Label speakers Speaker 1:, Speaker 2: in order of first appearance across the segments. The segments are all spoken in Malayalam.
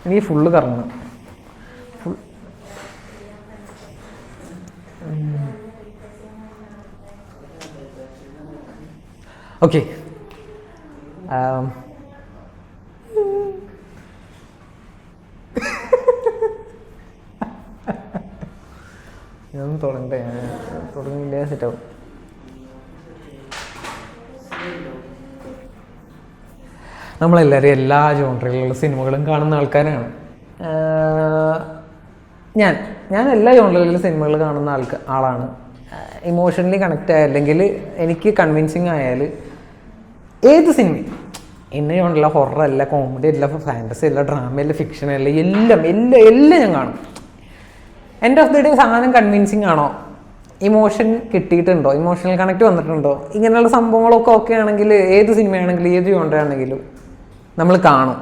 Speaker 1: എനിക്ക് ഫുള്ള് കറങ്ങണം. ഓക്കെ, ഞാൻ തുടങ്ങട്ടെ. തുടങ്ങിയില്ലേ സെറ്റാവും. നമ്മളെല്ലാവരും എല്ലാ ജോണറിലുള്ള സിനിമകളും കാണുന്ന ആൾക്കാരാണ്. ഞാൻ എല്ലാ ജോണറിലുള്ള സിനിമകൾ കാണുന്ന ആളാണ്. ഇമോഷണലി കണക്റ്റ് ആയ, അല്ലെങ്കിൽ എനിക്ക് കൺവിൻസിങ് ആയാൽ ഏത് സിനിമയും, ഇന്ന ജോണറില്ല, ഹൊറർ അല്ല, കോമഡി അല്ല, ഫാൻറ്റസി അല്ല, ഡ്രാമ അല്ല, ഫിക്ഷൻ അല്ല, എല്ലാം ഞാൻ കാണും. എൻഡ് ഓഫ് ദി ഡേ സാധനം കൺവിൻസിങ് ആണോ, ഇമോഷൻ കിട്ടിയിട്ടുണ്ടോ, ഇമോഷണൽ കണക്റ്റ് വന്നിട്ടുണ്ടോ, ഇങ്ങനെയുള്ള സംഭവങ്ങളൊക്കെ ഓക്കെ ആണെങ്കിൽ ഏത് സിനിമയാണെങ്കിലും ഏത് ജോണറാണെങ്കിലും നമ്മൾ കാണും.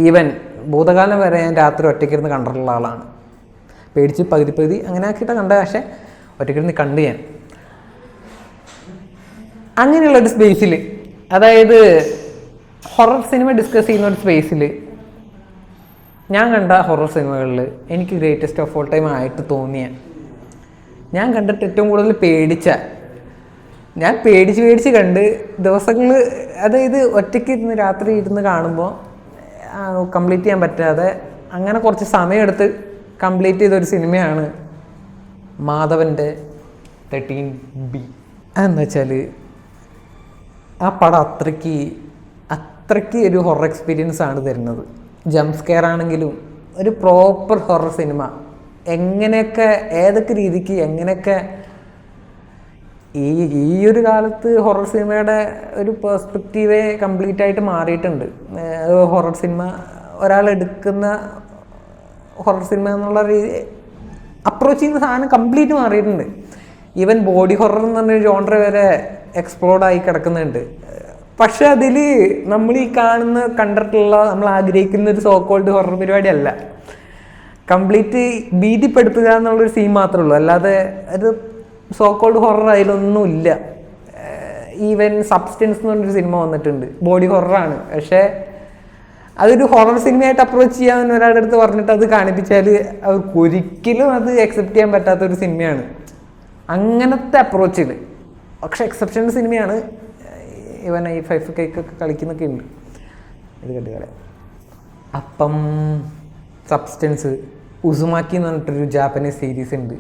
Speaker 1: ഈവൻ ഭൂതകാലം വരെ ഞാൻ രാത്രി ഒറ്റയ്ക്കിരുന്ന് കണ്ടിട്ടുള്ള ആളാണ്. പേടിച്ച് പകുതി അങ്ങനെ ആക്കിയിട്ട് കണ്ട, പക്ഷേ ഒറ്റയ്ക്കിരുന്ന് കണ്ട് ഞാൻ. അങ്ങനെയുള്ളൊരു സ്പേസിൽ, അതായത് ഹൊറർ സിനിമ ഡിസ്കസ് ചെയ്യുന്ന ഒരു സ്പേസിൽ ഞാൻ കണ്ട ഹൊറർ സിനിമകളിൽ എനിക്ക് ഗ്രേറ്റസ്റ്റ് ഓഫ് ഓൾ ടൈം ആയിട്ട് തോന്നിയ, ഞാൻ കണ്ടിട്ട് ഏറ്റവും കൂടുതൽ ഞാൻ പേടിച്ച് കണ്ട് ദിവസങ്ങൾ, അതായത് ഒറ്റയ്ക്ക് ഇരുന്ന് രാത്രി ഇരുന്ന് കാണുമ്പോൾ കംപ്ലീറ്റ് ചെയ്യാൻ പറ്റാതെ അങ്ങനെ കുറച്ച് സമയമെടുത്ത് കംപ്ലീറ്റ് ചെയ്തൊരു സിനിമയാണ് മാധവൻ്റെ 13B. അതെന്ന് വെച്ചാൽ ആ പടം അത്രയ്ക്ക് ഒരു ഹൊറർ എക്സ്പീരിയൻസ് ആണ് തരുന്നത്. ജംപ് സ്കെയർ ആണെങ്കിലും ഒരു പ്രോപ്പർ ഹൊറർ സിനിമ എങ്ങനെയൊക്കെ, ഏതൊക്കെ രീതിക്ക്, എങ്ങനെയൊക്കെ ഈ ഒരു കാലത്ത് ഹൊറർ സിനിമയുടെ ഒരു പെർസ്പെക്റ്റീവേ കംപ്ലീറ്റ് ആയിട്ട് മാറിയിട്ടുണ്ട്. ഹൊറർ സിനിമ, ഒരാളെടുക്കുന്ന ഹൊറർ സിനിമ എന്നുള്ള രീതി അപ്രോച്ച് ചെയ്യുന്ന സാധനം കംപ്ലീറ്റ് മാറിയിട്ടുണ്ട്. ഈവൻ ബോഡി ഹൊറർ എന്ന് പറഞ്ഞൊരു ജോണർ വരെ എക്സ്പ്ലോർഡ് ആയി കിടക്കുന്നുണ്ട്. പക്ഷെ അതിൽ നമ്മൾ ഈ കണ്ടിട്ടുള്ള, നമ്മൾ ആഗ്രഹിക്കുന്ന ഒരു സോ കോൾഡ് ഹൊറർ പരിപാടി അല്ല. കംപ്ലീറ്റ് ഭീതിപ്പെടുത്തുക എന്നുള്ളൊരു സീൻ മാത്രമേ ഉള്ളൂ, അല്ലാതെ ഒരു സോ കോൾഡ് ഹൊറർ അതിലൊന്നുമില്ല. ഈവൻ സബ്സ്റ്റൻസ് എന്ന് പറഞ്ഞൊരു സിനിമ വന്നിട്ടുണ്ട്, ബോഡി ഹൊററാണ്, പക്ഷേ അതൊരു ഹൊറർ സിനിമയായിട്ട് അപ്രോച്ച് ചെയ്യാൻ ഒരാളുടെ അടുത്ത് പറഞ്ഞിട്ട് അത് കാണിപ്പിച്ചാൽ അവർക്ക് ഒരിക്കലും അത് അക്സെപ്റ്റ് ചെയ്യാൻ പറ്റാത്തൊരു സിനിമയാണ്. അങ്ങനത്തെ അപ്രോച്ചിൽ പക്ഷെ എക്സെപ്ഷൻ സിനിമയാണ്. ഇവൻ ഈ 5K കളിക്കുന്നൊക്കെ ഉണ്ട്. ഇത് കണ്ടുകളെ. അപ്പം സബ്സ്റ്റൻസ്, ഉസുമാക്കി എന്ന് പറഞ്ഞിട്ടൊരു ജാപ്പനീസ് സീരീസ് ഉണ്ട്.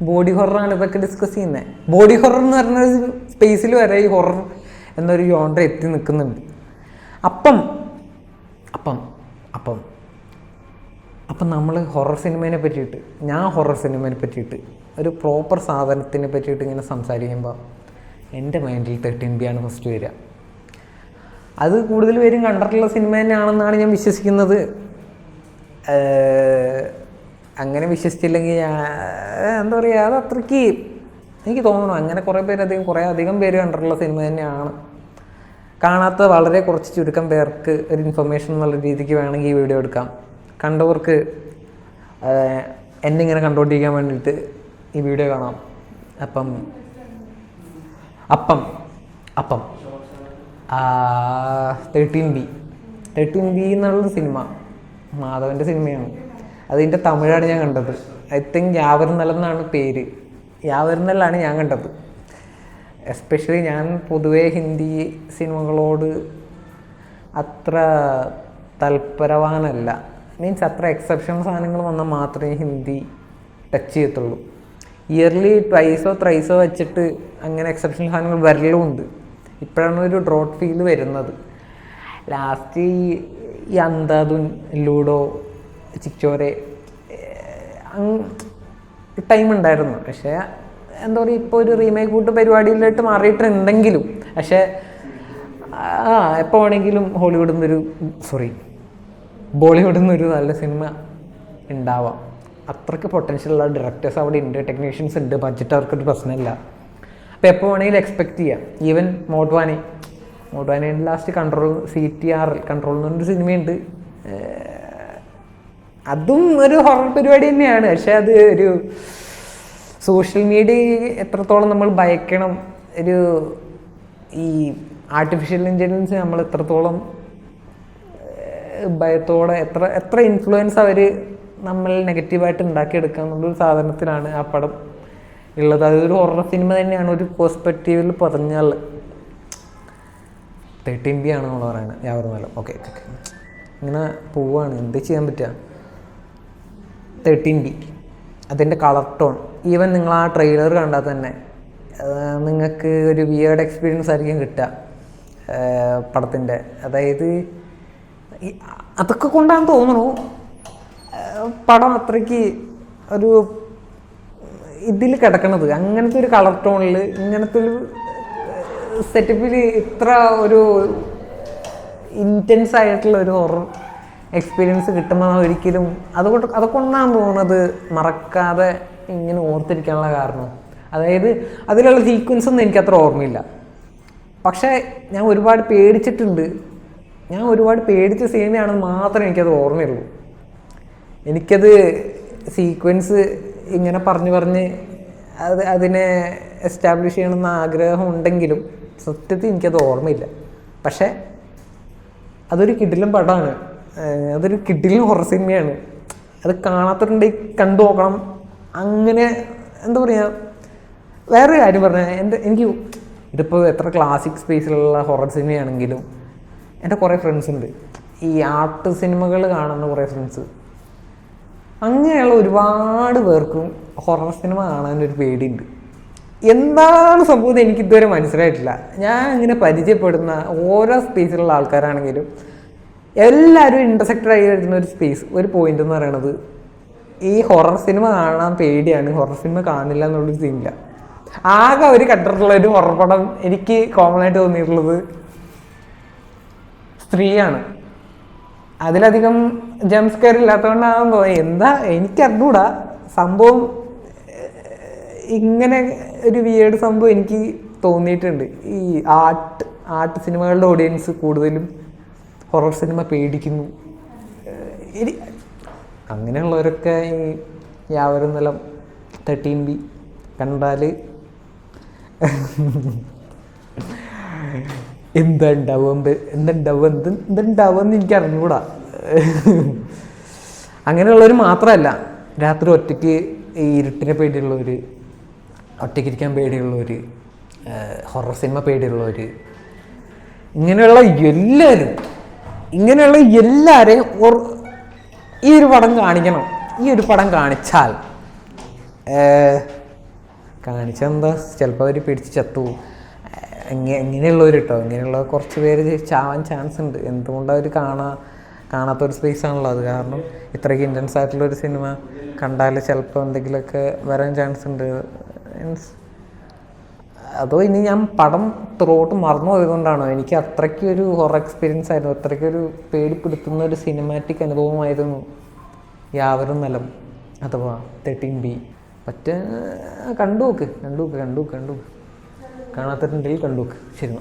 Speaker 1: ബോഡി ഹൊററാണ് ഇതൊക്കെ ഡിസ്കസ് ചെയ്യുന്നത്. ബോഡി ഹൊറർ എന്ന് പറഞ്ഞൊരു സ്പേസിൽ വരെ ഈ ഹൊറർ എന്നൊരു ജോണർ എത്തി നിൽക്കുന്നുണ്ട്. അപ്പം നമ്മൾ ഹൊറർ സിനിമേനെ പറ്റിയിട്ട്, ഞാൻ ഹൊറർ സിനിമേനെ പറ്റിയിട്ട്, ഒരു പ്രോപ്പർ സാധനത്തിനെ പറ്റിയിട്ട് ഇങ്ങനെ സംസാരിക്കുമ്പോൾ എൻ്റെ മൈൻഡിൽ 13B ആണ് ഫസ്റ്റ് വരിക. അത് കൂടുതൽ പേരും കണ്ടിട്ടുള്ള സിനിമ തന്നെയാണെന്നാണ് ഞാൻ വിശ്വസിക്കുന്നത്. അങ്ങനെ വിശ്വസിച്ചില്ലെങ്കിൽ എന്താ പറയുക, അത് അത്രയ്ക്ക് എനിക്ക് തോന്നുന്നു. അങ്ങനെ കുറേ അധികം പേര് കണ്ടിട്ടുള്ള സിനിമ തന്നെയാണ്. കാണാത്ത വളരെ കുറച്ച് ചുരുക്കം പേർക്ക് ഒരു ഇൻഫർമേഷൻ എന്നുള്ള രീതിക്ക് വേണമെങ്കിൽ ഈ വീഡിയോ എടുക്കാം. കണ്ടവർക്ക് എന്നെ ഇങ്ങനെ കണ്ടുകൊണ്ടിരിക്കാൻ വേണ്ടിയിട്ട് ഈ വീഡിയോ കാണാം. അപ്പം 13B എന്നുള്ള സിനിമ മാധവൻ്റെ സിനിമയാണ്. അതിൻ്റെ തമിഴാണ് ഞാൻ കണ്ടത്. ഐ തിങ്ക് യാവരുന്നൽ എന്നാണ് പേര്. യാവരുന്നലാണ് ഞാൻ കണ്ടത്. എസ്പെഷ്യലി ഞാൻ പൊതുവേ ഹിന്ദി സിനിമകളോട് അത്ര തൽപരവാനല്ല. മീൻസ് അത്ര എക്സെപ്ഷൻ സാധനങ്ങൾ വന്നാൽ മാത്രമേ ഹിന്ദി ടച്ച് ചെയ്യത്തുള്ളൂ. ഇയർലി ട്വൈസോ ത്രൈസോ വെച്ചിട്ട് അങ്ങനെ എക്സെപ്ഷൻ സാധനങ്ങൾ വരലുമുണ്ട്. ഇപ്പോഴാണ് ഒരു ഡ്രോട്ട് ഫീൽ വരുന്നത്. ലാസ്റ്റ് ഈ അന്ധാധുൻ, ലൂഡോ, ചിക്ചോരെ ടൈം ഉണ്ടായിരുന്നു. പക്ഷേ എന്താ പറയുക, ഇപ്പോൾ ഒരു റീമേക്ക് കൂട്ട് പരിപാടിയിലോട്ട് മാറിയിട്ടുണ്ടെങ്കിലും, പക്ഷേ എപ്പോൾ വേണമെങ്കിലും ബോളിവുഡിൽ നിന്നൊരു നല്ല സിനിമ ഉണ്ടാവാം. അത്രയ്ക്ക് പൊട്ടൻഷ്യലുള്ള ഡയറക്ടേഴ്സ് അവിടെ ഉണ്ട്, ടെക്നീഷ്യൻസ് ഉണ്ട്, ബഡ്ജറ്റ് അവർക്കൊരു പ്രശ്നമില്ല. അപ്പോൾ എപ്പോൾ വേണമെങ്കിലും എക്സ്പെക്റ്റ് ചെയ്യാം. ഈവൻ മോഡ്വാനയുടെ ലാസ്റ്റ് CTR കൺട്രോൾ എന്ന് പറഞ്ഞൊരു സിനിമയുണ്ട്. അതും ഒരു ഹൊറർ പരിപാടി തന്നെയാണ്. പക്ഷെ അത് ഒരു സോഷ്യൽ മീഡിയ എത്രത്തോളം നമ്മൾ ഭയക്കണം, ഈ ആർട്ടിഫിഷ്യൽ ഇൻ്റലിജൻസ് നമ്മൾ എത്രത്തോളം ഭയത്തോടെ എത്ര ഇൻഫ്ലുവൻസ് അവർ നമ്മൾ നെഗറ്റീവായിട്ട് ഉണ്ടാക്കിയെടുക്കുക എന്നുള്ളൊരു സാധനത്തിലാണ് ആ പടം ഉള്ളത്. അതൊരു ഹൊറർ സിനിമ തന്നെയാണ് ഒരു പെർസ്പെക്റ്റീവിൽ പറഞ്ഞാൽ. 13B ആണ് നമ്മൾ പറയുന്നത്, യാതൊരു ഓക്കെ ഇങ്ങനെ പോവാണ്, എന്ത് ചെയ്യാൻ പറ്റുക. 13B അതിൻ്റെ കളർ ടോൺ, ഈവൻ നിങ്ങൾ ആ ട്രെയിലർ കണ്ടാൽ തന്നെ നിങ്ങൾക്ക് ഒരു വിയേർഡ് എക്സ്പീരിയൻസ് ആയിരിക്കും കിട്ടുക പടത്തിൻ്റെ. അതായത് അതൊക്കെ കൊണ്ടാണ് തോന്നുന്നു പടം അത്രയ്ക്ക് ഒരു ഇതിൽ കിടക്കണത്. അങ്ങനത്തെ ഒരു കളർ ടോണിൽ, ഇങ്ങനത്തെ ഒരു സെറ്റപ്പിൽ ഇത്ര ഒരു ഇൻറ്റൻസ് ആയിട്ടുള്ള ഒരു ഹൊറർ എക്സ്പീരിയൻസ് കിട്ടുമ്പോൾ ഒരിക്കലും അതൊക്കൊണ്ടാണ് തോന്നുന്നത് മറക്കാതെ ഇങ്ങനെ ഓർത്തിരിക്കാനുള്ള കാരണം. അതായത് അതിലുള്ള സീക്വൻസ് ഒന്നും എനിക്കത്ര ഓർമ്മയില്ല, പക്ഷേ ഞാൻ ഒരുപാട് പേടിച്ചിട്ടുണ്ട്. ഞാൻ ഒരുപാട് പേടിച്ച സിനിമയാണെന്ന് മാത്രമേ എനിക്കത് ഓർമ്മയുള്ളൂ. എനിക്കത് സീക്വൻസ് ഇങ്ങനെ പറഞ്ഞ് അതിനെ എസ്റ്റാബ്ലിഷ് ചെയ്യണമെന്ന് ആഗ്രഹം ഉണ്ടെങ്കിലും സത്യത്തിൽ എനിക്കത് ഓർമ്മയില്ല. പക്ഷേ അതൊരു കിടിലൻ പടമാണ്, അതൊരു കിടിലൻ ഹൊറർ സിനിമയാണ്. അത് കാണാത്തവരുണ്ടെങ്കിൽ കണ്ടു നോക്കണം. അങ്ങനെ എന്താ പറയുക, വേറൊരു കാര്യം പറഞ്ഞാൽ എനിക്ക് ഇതിപ്പോൾ എത്ര ക്ലാസിക് സ്പേസിലുള്ള ഹൊറർ സിനിമയാണെങ്കിലും എൻ്റെ കുറേ ഫ്രണ്ട്സ് ഉണ്ട്, ഈ ആർട്ട് സിനിമകൾ കാണുന്ന കുറേ ഫ്രണ്ട്സ്. അങ്ങനെയുള്ള ഒരുപാട് പേർക്കും ഹൊറർ സിനിമ കാണാനൊരു പേടിയുണ്ട്. എന്താണ് സംഭവം എനിക്കിതുവരെ മനസ്സിലായിട്ടില്ല. ഞാൻ ഇങ്ങനെ പരിചയപ്പെടുന്ന ഓരോ സ്പേസിലുള്ള ആൾക്കാരാണെങ്കിലും എല്ലാവരും ഇൻ്റർസെക്റ്റഡ് ആയി വരുന്ന ഒരു സ്പേസ്, ഒരു പോയിന്റ് എന്ന് പറയണത് ഈ ഹൊറർ സിനിമ കാണാൻ പേടിയാണ്, ഹൊറർ സിനിമ കാണില്ല എന്നുള്ളൊരു സീനില്ല. ആകെ ഒരു കണ്ടിട്ടുള്ള ഒരു ഹൊറർ പടം എനിക്ക് കോമൺ ആയിട്ട് തോന്നിയിട്ടുള്ളത് സ്ത്രീയാണ്. അതിലധികം ജംപ് സ്കെയർ ഇല്ലാത്തതുകൊണ്ടാണെന്ന് തോന്നി. എന്താ എനിക്കറിഞ്ഞൂടാ സംഭവം, ഇങ്ങനെ ഒരു വിയേർഡ് സംഭവം എനിക്ക് തോന്നിയിട്ടുണ്ട്. ഈ ആർട്ട് സിനിമകളുടെ ഓഡിയൻസ് കൂടുതലും ഹൊറർ സിനിമ പേടിക്കുന്നു. അങ്ങനെയുള്ളവരൊക്കെ ഈ യാവരും നിലം 13B കണ്ടാൽ എന്തുണ്ടാവുമെന്ന് എനിക്ക് അറിഞ്ഞുകൂടാ. അങ്ങനെയുള്ളവർ മാത്രമല്ല, രാത്രി ഒറ്റയ്ക്ക് ഈ ഇരുട്ടിനെ പേടിയുള്ളവർ, ഒറ്റയ്ക്കിരിക്കാൻ പേടിയുള്ളവർ, ഹൊറർ സിനിമ പേടിയുള്ളവർ, ഇങ്ങനെയുള്ള എല്ലാവരെയും ഈ ഒരു പടം കാണിക്കണം. ഈ ഒരു പടം കാണിച്ചാൽ എന്താ ചിലപ്പോൾ അവർ പിടിച്ച് ചത്തുപോകും. ഇങ്ങനെയുള്ളവർ കേട്ടോ, ഇങ്ങനെയുള്ള കുറച്ച് പേര് ചാവാൻ ചാൻസ് ഉണ്ട്. എന്തുകൊണ്ടാണ് അവർ കാണാത്തൊരു സ്പേസാണല്ലോ അത്. കാരണം ഇത്രയ്ക്ക് ഇൻറ്റൻസ് ആയിട്ടുള്ളൊരു സിനിമ കണ്ടാൽ ചിലപ്പോൾ എന്തെങ്കിലുമൊക്കെ വരാൻ ചാൻസ് ഉണ്ട്. മീൻസ് അതോ ഇനി ഞാൻ പടം ത്രൂഔട്ട് മറന്നു പോയതുകൊണ്ടാണോ, എനിക്ക് അത്രയ്ക്കൊരു ഹൊറർ എക്സ്പീരിയൻസ് ആയിരുന്നു, അത്രയ്ക്കൊരു പേടിപ്പെടുത്തുന്ന ഒരു സിനിമാറ്റിക് അനുഭവമായിരുന്നു യാവരും നിലം അഥവാ 13B. കണ്ടു നോക്ക് കാണാത്തിട്ടുണ്ടെങ്കിൽ കണ്ടു നോക്ക്. ശരി.